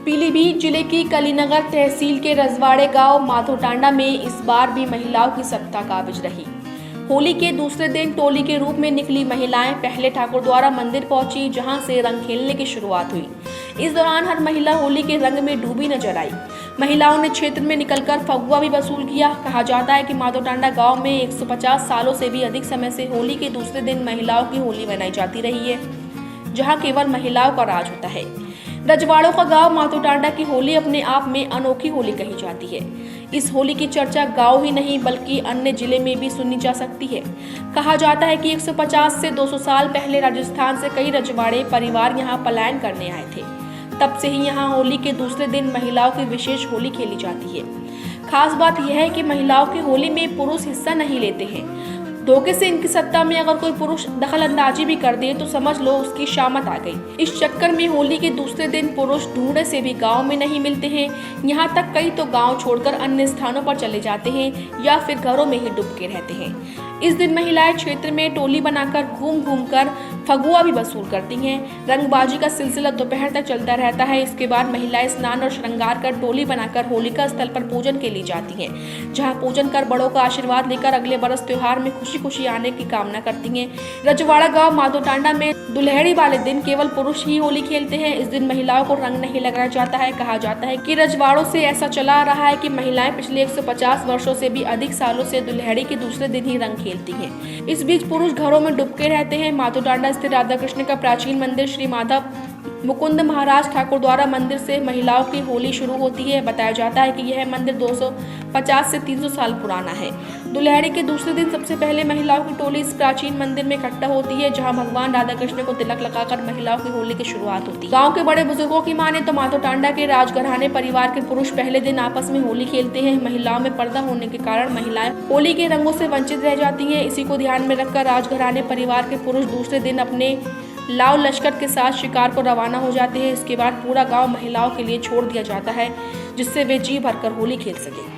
पीलीभीत जिले की कलीनगर तहसील के रजवाड़े गांव माधोटांडा में इस बार भी महिलाओं की सत्ता काबिज रही। होली के दूसरे दिन टोली के रूप में निकली महिलाएं पहले ठाकुर द्वारा मंदिर पहुंची, जहां से रंग खेलने की शुरुआत हुई। इस दौरान हर महिला होली के रंग में डूबी नजर आई। महिलाओं ने क्षेत्र में निकलकर फगुआ भी वसूल किया। कहा जाता है कि माधोटांडा गांव में 150 सालों से भी अधिक समय से होली के दूसरे दिन महिलाओं की होली मनाई जाती रही है, जहां केवल महिलाओं का राज होता है। रजवाड़ों का गांव माधोटांडा की होली अपने आप में अनोखी होली कही जाती है। इस होली की चर्चा गांव ही नहीं बल्कि अन्य जिले में भी सुनी जा सकती है। कहा जाता है कि 150 से 200 साल पहले राजस्थान से कई रजवाड़े परिवार यहां पलायन करने आए थे। तब से ही यहां होली के दूसरे दिन महिलाओं की विशेष होली खेली जाती है। खास बात यह है कि महिलाओं की होली में पुरुष हिस्सा नहीं लेते हैं। धोखे से इनकी सत्ता में अगर कोई पुरुष दखल अंदाजी भी कर दे तो समझ लो उसकी शामत आ गई। इस चक्कर में होली के दूसरे दिन पुरुष ढूंढे से भी गांव में नहीं मिलते हैं। यहाँ तक कई तो गांव छोड़कर अन्य स्थानों पर चले जाते हैं या फिर घरों में ही डूब के रहते हैं। इस दिन महिलाएं क्षेत्र में टोली बनाकर घूम घूम कर फगुआ भी वसूल करती हैं। रंगबाजी का सिलसिला दोपहर तक चलता रहता है। इसके बाद महिलाएं स्नान और श्रृंगार कर टोली बनाकर होलिका स्थल पर पूजन के लिए जाती हैं, जहां पूजन कर बड़ों का आशीर्वाद लेकर अगले बरस त्योहार में खुशी खुशी आने की कामना करती हैं। रजवाड़ा गांव माधोटांडा में दुल्हड़ी वाले दिन केवल पुरुष ही होली खेलते हैं। इस दिन महिलाओं को रंग नहीं लगाया जाता है। कहा जाता है कि रजवाड़ों से ऐसा चला आ रहा है कि महिलाएं पिछले 150 वर्षों से भी अधिक सालों से दुल्हड़ी के दूसरे दिन ही रंग खेलती हैं। इस बीच पुरुष घरों में डुबके रहते हैं। माधोटांडा स्थित राधा कृष्ण का प्राचीन मंदिर श्री माधव मुकुंद महाराज ठाकुर द्वारा मंदिर से महिलाओं की होली शुरू होती है। बताया जाता है कि यह मंदिर 250 से 300 साल पुराना है। दुल्हड़ी के दूसरे दिन सबसे पहले महिलाओं की टोली इस प्राचीन मंदिर में इकट्ठा होती है, जहां भगवान राधा कृष्ण को तिलक लगाकर महिलाओं की होली की शुरुआत होती है। गांव के बड़े बुजुर्गों की माने तो माधोटांडा के राजघराने परिवार के पुरुष पहले दिन आपस में होली खेलते हैं। महिलाओं में पर्दा होने के कारण महिलाएं होली के रंगों से वंचित रह जाती हैं। इसी को ध्यान में रखकर राजघराने परिवार के पुरुष दूसरे दिन अपने लाव लश्कर के साथ शिकार को रवाना हो जाते हैं। इसके बाद पूरा गांव महिलाओं के लिए छोड़ दिया जाता है, जिससे वे जी भरकर होली खेल सके।